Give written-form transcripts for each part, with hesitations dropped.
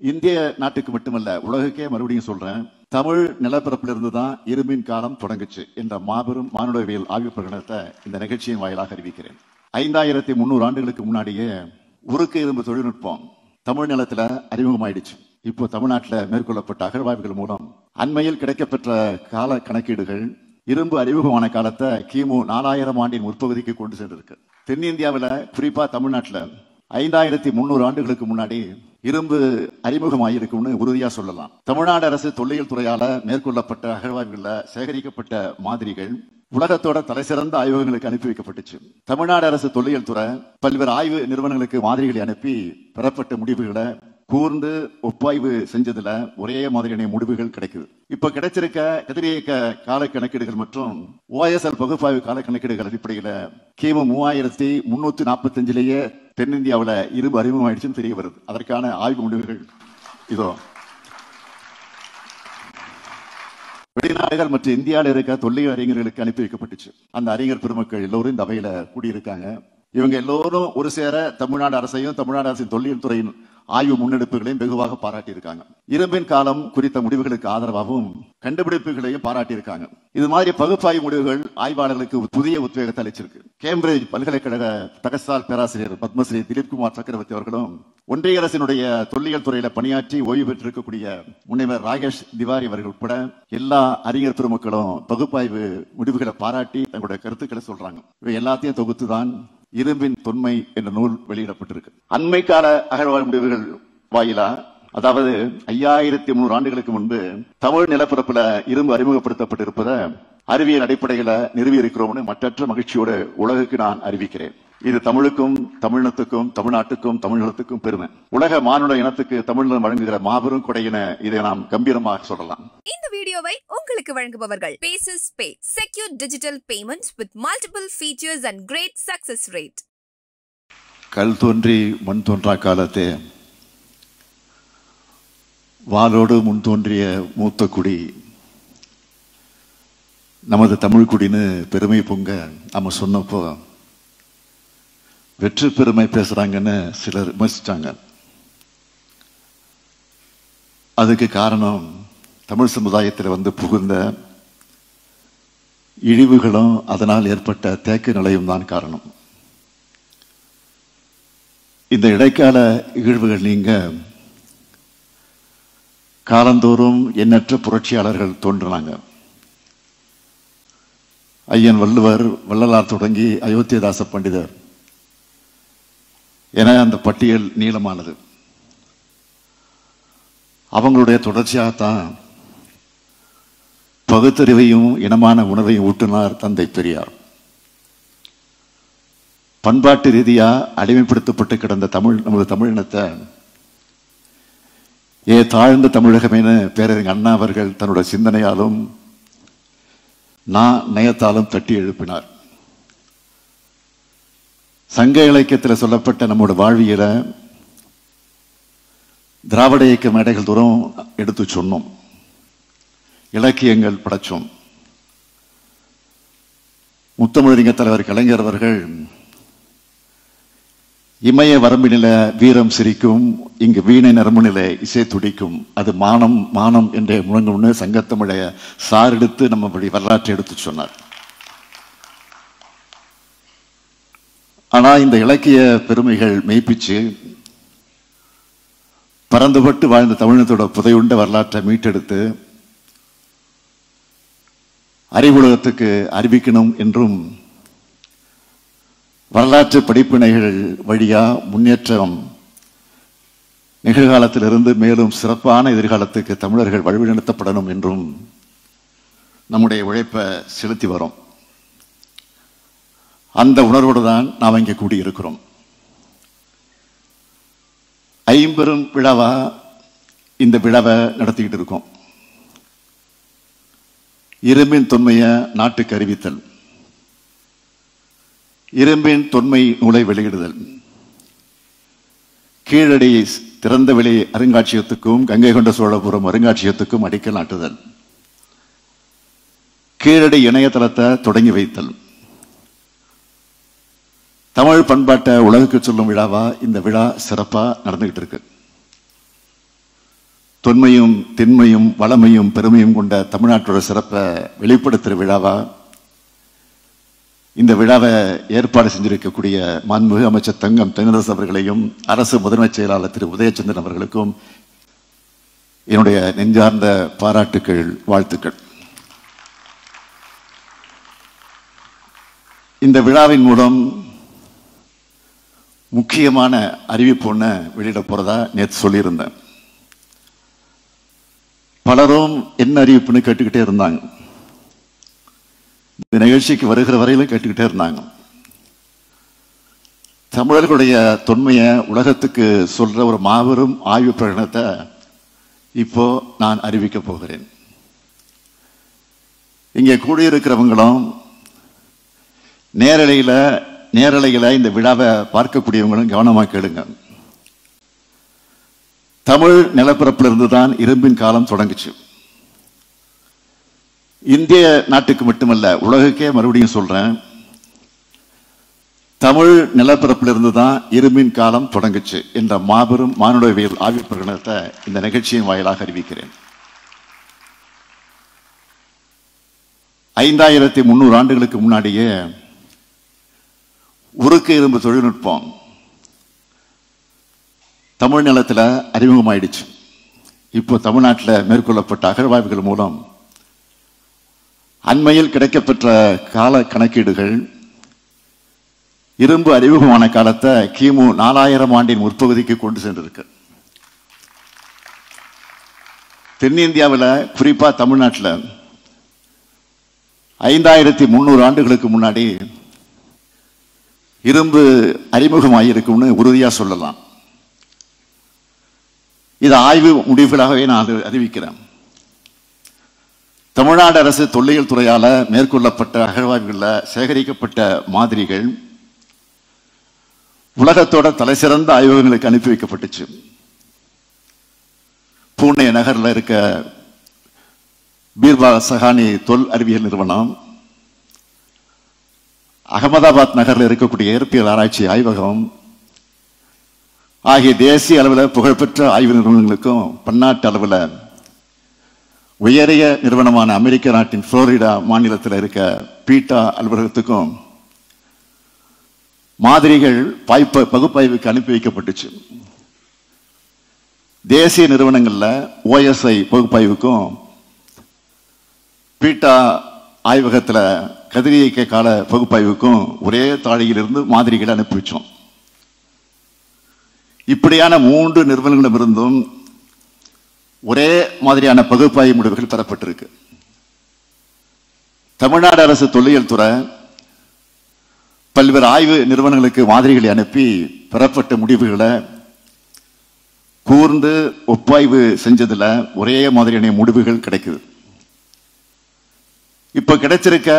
இந்திய நாட்டுக்கு மட்டுமல்ல, உலகுக்கே மறுபடியும் சொல்றேன், தமிழ் நிலப்பரப்பிலிருந்து தான் இரும்பின் காலம் தொடங்குச்சு என்ற மாபெரும் மானுடவியல் ஆய்வு பிரகடனத்தை இந்த நிகழ்ச்சியின் வாயிலாக அறிவிக்கிறேன். 5300 ஆண்டுகளுக்கு முன்னாடியே உருக்கு இரும்பு தொழில்நுட்பம் தமிழ் நிலத்துல அறிமுகமாயிடுச்சு. இப்போ தமிழ்நாட்டில் மேற்கொள்ளப்பட்ட அகழ்வாய்வுகள் மூலம் அண்மையில் கிடைக்கப்பெற்ற கால கணக்கீடுகள் இரும்பு அறிமுகமான காலத்தை கிமு 4000 ஆண்டின் முற்பகுதிக்கு கொண்டு சென்றிருக்கு. தென்னிந்தியாவில், குறிப்பா தமிழ்நாட்டில் 5300 ஆண்டுகளுக்கு முன்னாடி இரும்பு அறிமுகமாயிருக்கும்னு உறுதியா சொல்லலாம். தமிழ்நாடு அரசு தொல்லியல் துறையால மேற்கொள்ளப்பட்ட அகழ்வாய்வுகளில் சேகரிக்கப்பட்ட மாதிரிகள் உலகத்தோட தலைசிறந்த ஆய்வகங்களுக்கு அனுப்பி வைக்கப்பட்டுச்சு. தமிழ்நாடு அரசு தொல்லியல் துறை பல்வேறு ஆய்வு நிறுவனங்களுக்கு மாதிரிகளை அனுப்பி பெறப்பட்ட முடிவுகளை கூர்ந்து ஒப்பாய்வு செஞ்சதுல ஒரே மாதிரியான முடிவுகள் கிடைக்குது. இப்ப கிடைச்சிருக்க கதிரியக்க கால கணக்கீடுகள் மற்றும் OSL பகுப்பாய்வு கால கணக்கீடுகள் அடிப்படையில கிமு 3345 தென்னிந்தியாவில் இரும்பு அறிமுகமாயிடுச்சுன்னு தெரிய வருது. அதற்கான ஆய்வு முடிவுகள் இதோ. வெளிநாடுகள் மற்றும் இந்தியாவில் இருக்க தொல்லியல் அறிஞர்களுக்கு அனுப்பி வைக்கப்பட்டுச்சு. அந்த அறிஞர் பெருமக்கள் எல்லோரும் இந்த அவையில கூடியிருக்காங்க. இவங்க எல்லோரும் ஒரு சேர தமிழ்நாடு அரசையும் தமிழ்நாடு அரசின் தொல்லியல் துறையின் ஆய்வு முன்னெடுப்புகளையும் வெகுவாக பாராட்டியிருக்காங்க. இரும்பின் காலம் குறித்த முடிவுகளுக்கு ஆதரவாகவும் கண்டுபிடிப்புகளையும் பாராட்டியிருக்காங்க. இது மாதிரி பகுப்பாய்வு முடிவுகள் ஆய்வாளர்களுக்கு புதிய உத்வேகத்தை அளிச்சிருக்கு. கேம்பிரிட்ஜ் பல்கலைக்கழக தகசால் பேராசிரியர் பத்மஸ்ரீ திலீப்குமார் சக்கரவர்த்தி அவர்களும் ஒன்றிய அரசினுடைய தொல்லியல் துறையில பணியாற்றி ஓய்வு பெற்றிருக்கக்கூடிய முனைவர் ராகேஷ் திவாரி அவர்கள் உட்பட எல்லா அறிஞர் பெருமக்களும் பகுப்பாய்வு முடிவுகளை பாராட்டி தங்களுடைய கருத்துக்களை சொல்றாங்க. இவை எல்லாத்தையும் தொகுத்துதான் இரும்பின் தொன்மை என்ற நூல் வெளியிடப்பட்டிருக்கு. அண்மை கால அகழ்வாய்வு முடிவுகள் வாயிலா, அதாவது 5300 ஆண்டுகளுக்கு முன்பு தமிழ் நிலப்பரப்புல இரும்பு அறிமுகப்படுத்தப்பட்டிருப்பதை அறிவியல் அடிப்படையில நிறுவி இருக்கிறோம்னு மற்றற்ற மகிழ்ச்சியோடு உலகுக்கு நான் அறிவிக்கிறேன். இது தமிழுக்கும், தமிழினத்துக்கும், தமிழ்நாட்டுக்கும், தமிழகத்துக்கும் பெருமை. உலக மானுட இனத்துக்கு தமிழகம் வழங்குகிற மாபெரும் கொடையின இதை நாம் கம்பீரமாக சொல்லலாம். இந்த வீடியோவை உங்களுக்கு வழங்குபவர்கள் Paces Pay, secure digital payments with multiple features and great success rate. கல் தோன்றி மண் தோன்றா காலத்தே வாளோடு முன் தோன்றிய மூத்த குடி நமது தமிழ் குடின்னு பெருமை பொங்க நம்ம சொன்னப்போ வெற்றி பெருமை பேசுறாங்கன்னு சிலர் விமர்சிச்சாங்க. அதுக்கு காரணம் தமிழ் சமுதாயத்தில் வந்து புகுந்த இழிவுகளும் அதனால் ஏற்பட்ட தேக்க நிலையும் தான் காரணம். இந்த இடைக்கால இழிவுகள் நீங்க காலந்தோறும் எண்ணற்ற புரட்சியாளர்கள் தோன்றினாங்க. ஐயன் வள்ளுவர், வள்ளலார் தொடங்கி அயோத்தியதாச பண்டிதர் என அந்த பட்டியல் நீளமானது. அவங்களுடைய தொடர்ச்சியாகத்தான் பகுத்தறிவையும் இனமான உணர்வையும் ஊட்டினார் தந்தை பெரியார். பண்பாட்டு ரீதியா அடிமைப்படுத்தப்பட்டு கிடந்த நமது தமிழினத்தை தாழ்ந்த தமிழகமென பேரறிஞர் அண்ணா அவர்கள் தன்னுடைய சிந்தனையாலும் நயத்தாலும் தட்டி எழுப்பினார். சங்க இலக்கியத்தில் சொல்லப்பட்ட நம்மோட வாழ்வியல திராவிட இயக்க மேடைகள் தூரம் எடுத்து சொன்னோம், இலக்கியங்கள் படைச்சோம். முத்தமிழறிஞர் தலைவர் கலைஞர் அவர்கள் இமய வரம்பினில வீரம் சிரிக்கும், இங்கு வீணை நரம்புநில இசை துடிக்கும், அது மானம் மானம் என்றே முழங்கும்னு சங்கத்தமிழைய சாரெடுத்து நம்ம வரலாற்றை எடுத்து சொன்னார். ஆனா இந்த இலக்கிய பெருமைகள் மெய்ப்பிச்சு பறந்துபட்டு வாழ்ந்த தமிழினத்தோட புதையுண்ட வரலாற்றை மீட்டெடுத்து அறிவுலகத்துக்கு அறிவிக்கணும் என்றும் வரலாற்று படிப்பினைகள் வழியா முன்னேற்றம் நிகழ்காலத்திலிருந்து மேலும் சிறப்பான எதிர்காலத்துக்கு தமிழர்கள் வழிநடத்தப்படணும் என்றும் நம்முடைய உழைப்பை செலுத்தி வரோம். அந்த உணர்வோடு தான் நாம் இங்கே கூடியிருக்கிறோம். ஐம்பெரும் விழாவா இந்த விழாவை நடத்திக்கிட்டு இருக்கோம். இரும்பின் தொன்மையை நாட்டுக்கு அறிவித்தல், இரும்பின் தொன்மை நூலை வெளியிடுதல், கீழடி திறந்தவெளி அருங்காட்சியகத்துக்கும் கங்கை கொண்ட சோழபுரம் அருங்காட்சியகத்துக்கும் அடிக்கல் நாட்டுதல், கீழடி இணையதளத்தை தொடங்கி வைத்தல், தமிழ் பண்பாட்டை உலகுக்கு சொல்லும் விழாவா இந்த விழா சிறப்பா நடந்துகிட்டு இருக்கு. தொன்மையும் திண்மையும் வளமையும் பெருமையும் கொண்ட தமிழ்நாட்டோட சிறப்பை வெளிப்படுத்துகிற விழாவா இந்த விழாவை ஏற்பாடு செஞ்சிருக்கக்கூடிய மாண்புமிகு அமைச்சர் தங்கம் தென்னரசு அவர்களையும் அரசு முதன்மை செயலாளர் திரு உதயச்சந்திரன் அவர்களுக்கும் என்னுடைய நெஞ்சார்ந்த பாராட்டுக்கள், வாழ்த்துக்கள். இந்த விழாவின் மூலம் முக்கியமான அறிவிப்பு ஒன்று வெளியிட போறதா நேற்று சொல்லியிருந்தேன். பலரும் என்ன அறிவிப்புன்னு கேட்டுக்கிட்டே இருந்தாங்க. இந்த நிகழ்ச்சிக்கு வருகிற வரையிலும் கேட்டுக்கிட்டே இருந்தாங்க. தமிழர்களுடைய தொன்மையை உலகத்துக்கு சொல்ற ஒரு மாபெரும் ஆய்வு பிரகடனத்தை இப்போ நான் அறிவிக்க போகிறேன். இங்கே கூடியிருக்கிறவங்களும் நேரலையில இந்த விழாவை பார்க்கக்கூடியவங்களும் கவனமாக கேளுங்க. தமிழ் நிலப்பரப்பிலிருந்து தான் இரும்பின் காலம் தொடங்குச்சு. இந்திய நாட்டுக்கு மட்டுமல்ல, உலகுக்கே மறுபடியும் சொல்றேன், தமிழ் நிலப்பரப்பிலிருந்து தான் இரும்பின் காலம் தொடங்குச்சு என்ற மாபெரும் மானுடவியல் ஆய்வு பிரகடனத்தை இந்த நிகழ்ச்சியின் வாயிலாக அறிவிக்கிறேன். 5300 ஆண்டுகளுக்கு முன்னாடியே உருக்கு இரும்பு தொழில்நுட்பம் தமிழ் நிலத்தில் அறிமுகமாயிடுச்சு. இப்போ தமிழ்நாட்டில் மேற்கொள்ளப்பட்ட அகழ்வாய்வுகள் மூலம் அண்மையில் கிடைக்கப்பெற்ற கால கணக்கீடுகள் இரும்பு அறிமுகமான காலத்தை கிமு 4000 ஆண்டின் முற்பகுதிக்கு கொண்டு சென்றிருக்கு. தென்னிந்தியாவில் குறிப்பா தமிழ்நாட்டில் 5300 ஆண்டுகளுக்கு முன்னாடி இரும்பு அறிமுகமாயிருக்கும்னு உறுதியா சொல்லலாம். இது ஆய்வு முடிவுகளாகவே நான் அறிவிக்கிறேன். தமிழ்நாடு அரசு தொல்லியல் துறையால மேற்கொள்ளப்பட்ட அகழ்வாய்வுகளில் சேகரிக்கப்பட்ட மாதிரிகள் உலகத்தோட தலை சிறந்த ஆய்வகங்களுக்கு அனுப்பி வைக்கப்பட்டுச்சு. பூனே நகரில் இருக்க பீர்பா சஹானி தொல் அறிவியல் நிறுவனம், அகமதாபாத் நகரில் இருக்கக்கூடிய இயற்பியல் ஆராய்ச்சி ஆய்வகம் ஆகிய தேசிய அளவில் புகழ்பெற்ற ஆய்வு நிறுவனங்களுக்கும் பன்னாட்டு அளவில் உயரிய நிறுவனமான அமெரிக்க நாட்டின் புளோரிடா மாநிலத்தில் இருக்க பீட்டா அலுவலகத்துக்கும் மாதிரிகள் பகுப்பாய்வுக்கு அனுப்பி வைக்கப்பட்டுச்சு. தேசிய நிறுவனங்கள்ல OSI பகுப்பாய்வுக்கும் பீட்டா ஆய்வகத்தில் கதிரியக்க கால பகுப்பாய்வுக்கும் ஒரே தாழியிலிருந்து மாதிரிகளை அனுப்பி வச்சோம். இப்படியான 3 நிறுவனங்களிடமிருந்தும் ஒரே மாதிரியான பகுப்பாய்வு முடிவுகள் பெறப்பட்டிருக்கு. தமிழ்நாடு அரசு தொல்லியல் துறை பல்வேறு ஆய்வு நிறுவனங்களுக்கு மாதிரிகளை அனுப்பி பெறப்பட்ட முடிவுகளை கூர்ந்து ஒப்பாய்வு செஞ்சதுல ஒரே மாதிரியான முடிவுகள் கிடைக்குது. இப்ப கிடைச்சிருக்க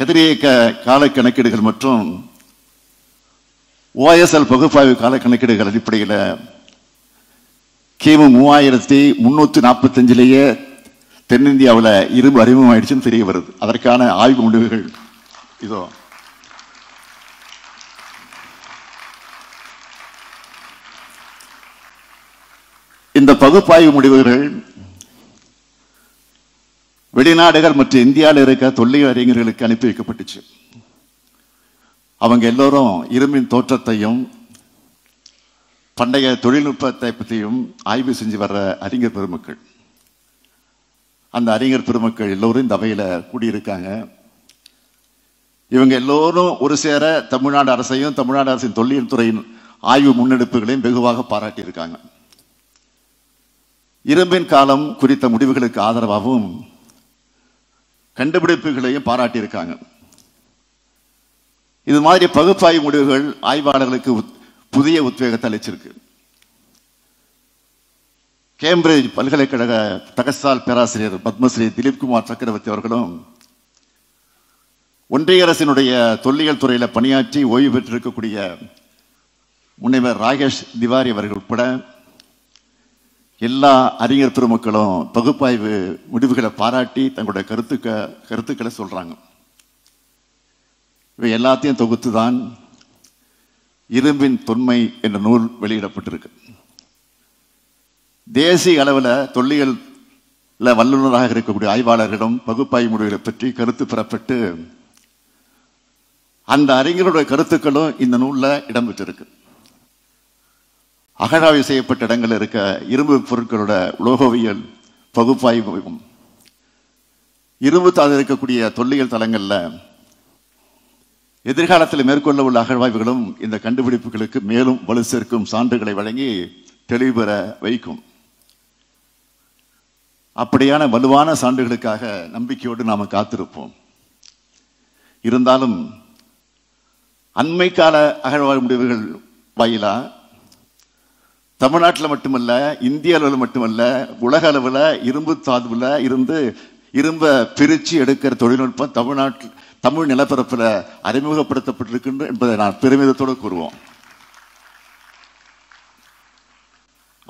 கதிரியக்க கால கணக்கீடுகள் மற்றும் OSL பகுப்பாய்வு கால கணக்கீடுகள் அடிப்படையில் கிமு 3345 தென்னிந்தியாவில் இரும்பு அறிமுகம் ஆயிடுச்சுன்னு தெரிய வருது. அதற்கான ஆய்வு முடிவுகள் இதோ. இந்த பகுப்பாய்வு முடிவுகள் வெளிநாடுகள் மற்றும் இந்தியாவில் இருக்க தொல்லியல் அறிஞர்களுக்கு அனுப்பி வைக்கப்பட்டுச்சு. அவங்க எல்லோரும் இரும்பின் தோற்றத்தையும் பண்டைய தொழில்நுட்பத்தை பற்றியும் ஆய்வு செஞ்சு வர்ற அறிஞர் பெருமக்கள். அந்த அறிஞர் பெருமக்கள் எல்லோரும் இந்த அவையில கூடியிருக்காங்க. இவங்க எல்லோரும் ஒரு சேர தமிழ்நாடு அரசையும் தமிழ்நாடு அரசின் தொல்லியல் துறையின் ஆய்வு முன்னெடுப்புகளையும் வெகுவாக பாராட்டியிருக்காங்க. இரும்பின் காலம் குறித்த முடிவுகளுக்கு ஆதரவாகவும் கண்டுபிடிப்புகளையும் பாராட்டியிருக்காங்க. இது மாதிரி பகுப்பாய்வு முடிவுகள் ஆய்வாளர்களுக்கு புதிய உத்வேகத்தை அளிச்சிருக்கு. கேம்பிரிட்ஜ் பல்கலைக்கழக தகசால் பேராசிரியர் பத்மஸ்ரீ திலீப்குமார் சக்கரவர்த்தி அவர்களும் ஒன்றிய அரசினுடைய தொல்லியல் துறையில் பணியாற்றி ஓய்வு பெற்றிருக்கக்கூடிய முனைவர் ராகேஷ் திவாரி அவர்கள் உட்பட எல்லா அறிஞர் பெருமக்களும் பகுப்பாய்வு முடிவுகளை பாராட்டி தங்களுடைய கருத்துக்களை சொல்றாங்க. இவை எல்லாத்தையும் தொகுத்துதான் இரும்பின் தொன்மை என்ற நூல் வெளியிடப்பட்டிருக்கு. தேசிய அளவில் தொல்லியல் வல்லுநராக இருக்கக்கூடிய ஆய்வாளர்களிடம் பகுப்பாய்வு முடிவுகளை பற்றி கருத்து பெறப்பட்டு அந்த அறிஞருடைய கருத்துக்களும் இந்த நூலில் இடம்பெற்றிருக்கு. அகழாய்வு செய்யப்பட்ட இடங்கள் இருக்க இரும்பு பொருட்களோட உலோகவியல் பகுப்பாய்வும் இரும்பு தாது இருக்கக்கூடிய தொல்லியல் தலங்களில் எதிர்காலத்தில் மேற்கொள்ள உள்ள அகழ்வாய்வுகளும் இந்த கண்டுபிடிப்புகளுக்கு மேலும் வலு சேர்க்கும் சான்றுகளை வழங்கி தெளிவு பெற வைக்கும். அப்படியான வலுவான சான்றுகளுக்காக நம்பிக்கையோடு நாம் காத்திருப்போம். இருந்தாலும் அண்மை கால அகழ்வாய்வு முடிவுகள் வாயிலா தமிழ்நாட்டில் மட்டுமல்ல, இந்திய அளவில் மட்டுமல்ல, உலக அளவில் இரும்பு தாதுவில் இருந்து இரும்பை பிரித்து எடுக்கிற தொழில்நுட்பம் தமிழ் நிலப்பரப்பில் அறிமுகப்படுத்தப்பட்டிருக்கின்ற என்பதை நான் பெருமிதத்தோடு கூறுவோம்.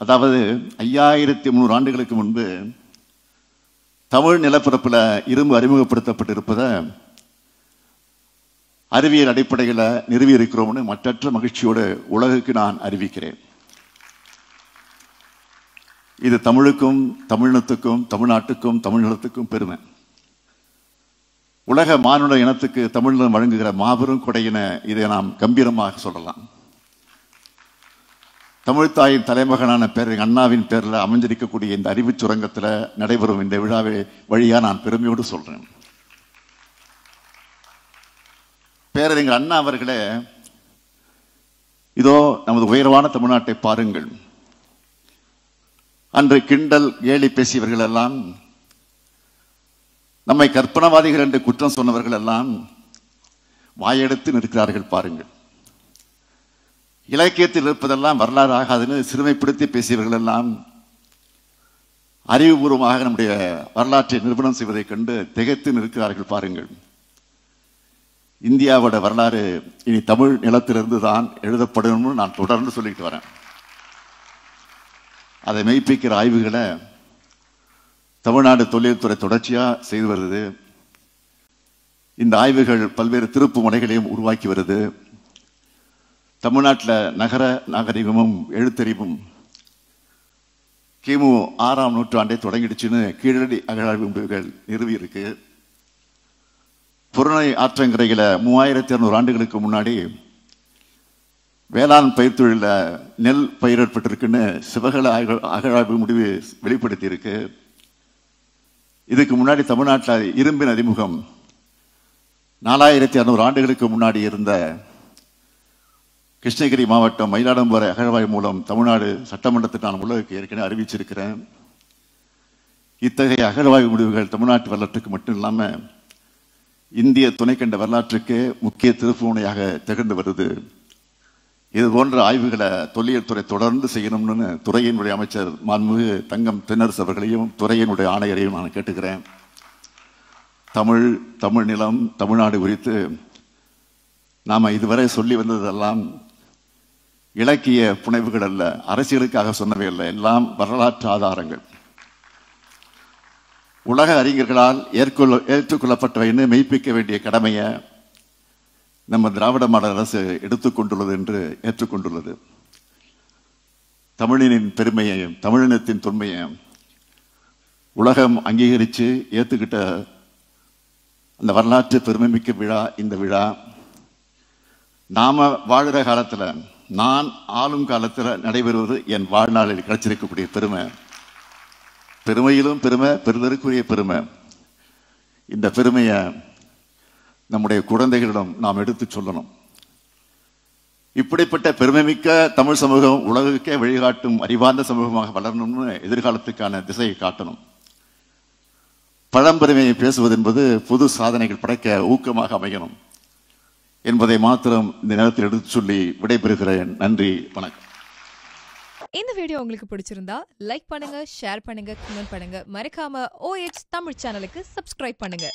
அதாவது 5300 ஆண்டுகளுக்கு முன்பு தமிழ் நிலப்பரப்பில் இரும்பு அறிமுகப்படுத்தப்பட்டிருப்பதை அறிவியல் அடிப்படையில் நிறுவி இருக்கிறோம்னு மற்றற்ற மகிழ்ச்சியோடு உலகுக்கு நான் அறிவிக்கிறேன். இது தமிழுக்கும், தமிழினத்துக்கும், தமிழ்நாட்டுக்கும், தமிழ்நிலத்துக்கும் பெருமை. உலக மானுட இனத்துக்கு தமிழினம் வழங்குகிற மாபெரும் கொடையின இதை நாம் கம்பீரமாக சொல்லலாம். தமிழ்த்தாயின் தலைமகனான பேரறிஞர் அண்ணாவின் பேரில் அமைஞ்சிருக்கக்கூடிய இந்த அறிவு சுரங்கத்தில் நடைபெறும் இந்த விழாவை வழியா நான் பெருமையோடு சொல்றேன். பேரறிஞர் அண்ணா அவர்களே, இதோ நமது உயர்வான தமிழ்நாட்டை பாருங்கள். அன்று கிண்டல் கேலி பேசியவர்கள் எல்லாம், நம்மை கற்பனவாதிகள் என்று குற்றம் சொன்னவர்கள் எல்லாம் வாயெடுத்து நிற்கிறார்கள் பாருங்கள். இலக்கியத்தில் இருப்பதெல்லாம் வரலாறு ஆகாதுன்னு சிறுமைப்படுத்தி பேசியவர்கள் எல்லாம் அறிவுபூர்வமாக நம்முடைய வரலாற்றை நிரூபணம் செய்வதைக் கண்டு திகைத்து நிற்கிறார்கள் பாருங்கள். இந்தியாவோட வரலாறு இனி தமிழ் நிலத்திலிருந்து தான் எழுதப்படும் நான் தொடர்ந்து சொல்லிட்டு வரேன். அதை மெய்ப்பிக்கிற ஆய்வுகளை தமிழ்நாடு தொழில்துறை தொடர்ச்சியாக செய்து வருது. இந்த ஆய்வுகள் பல்வேறு திருப்பு முனைகளையும் உருவாக்கி வருது. தமிழ்நாட்டில் நகர நாகரிகமும் எழுத்தறிவும் கிமு 6ஆம் நூற்றாண்டை தொடங்கிடுச்சுன்னு கீழடி அகழாய்வு முடிவுகள் நிறுவி இருக்கு. புறநை ஆற்றங்கரையில 3200 ஆண்டுகளுக்கு முன்னாடி வேளாண் பயிர் தொழில நெல் பயிரிடப்பட்டிருக்குன்னு சிவகல அகழாய்வு முடிவு வெளிப்படுத்தி இருக்கு. இதுக்கு முன்னாடி தமிழ்நாட்டில் இரும்பின் அறிமுகம் 4600 ஆண்டுகளுக்கு முன்னாடி இருந்த கிருஷ்ணகிரி மாவட்டம் மயிலாடுதுறை அகழ்வாய்வு மூலம் தமிழ்நாடு சட்டமன்றத்தில் நான் உலகுக்கு ஏற்கனவே அறிவிச்சிருக்கிறேன். இத்தகைய அகழ்வாய்வு முடிவுகள் தமிழ்நாட்டு வரலாற்றுக்கு மட்டும் இல்லாமல் இந்திய துணைக்கண்ட வரலாற்றுக்கு முக்கிய திருப்புமுனையாக திகழ்ந்து வருது. இது போன்ற ஆய்வுகளை தொல்லியல் துறை தொடர்ந்து செய்யணும்னு துறையினுடைய அமைச்சர் மாண்புமிகு தங்கம் தென்னரசு அவர்களையும் துறையினுடைய ஆணையரையும் நான் கேட்டுக்கிறேன். தமிழ் நிலம், தமிழ்நாடு குறித்து நாம் இதுவரை சொல்லி வந்ததெல்லாம் இலக்கிய புனைவுகள் அல்ல, அரசியலுக்காக சொன்னவை அல்ல, எல்லாம் வரலாற்று ஆதாரங்கள். உலக அறிஞர்களால் ஏற்றுக்கொள்ளப்பட்டவைன்னு மெய்ப்பிக்க வேண்டிய கடமையை நம்ம திராவிட மாடல் அரசு எடுத்துக்கொண்டுள்ளது என்று ஏற்றுக்கொண்டுள்ளது. தமிழினின் பெருமையையும் தமிழினத்தின் தொன்மையையும் உலகம் அங்கீகரித்து ஏற்றுக்கிட்ட அந்த வரலாற்று பெருமைமிக்க விழா இந்த விழா. நாம வாழுற காலத்தில், நான் ஆளும் காலத்தில் நடைபெறுவது என் வாழ்நாளில் கிடைச்சிருக்கக்கூடிய பெருமை. பெருமையிலும் பெருமை, பெருதற்குரிய பெருமை. இந்த பெருமையை நம்முடைய குழந்தைகளிடம் நாம் எடுத்து சொல்லணும். இப்படிப்பட்ட பெருமைமிக்க தமிழ் சமூகம் உலகுக்கே வழிகாட்டும் அறிவார்ந்த சமூகமாக வளரணும்னு எதிர்காலத்துக்கான திசையை காட்டணும். பழம்பெருமையை பேசுவது என்பது புது சாதனைகள் படைக்க ஊக்கமாக அமையணும் என்பதை மாத்திரம் இந்த நேரத்தில் எடுத்து சொல்லி விடைபெறுகிறேன். நன்றி, வணக்கம். இந்த வீடியோ உங்களுக்கு பிடிச்சிருந்தா லைக் பண்ணுங்க, ஷேர் பண்ணுங்க, கமெண்ட் பண்ணுங்க. மறக்காம OH தமிழ் சேனலுக்கு சப்ஸ்கிரைப் பண்ணுங்க.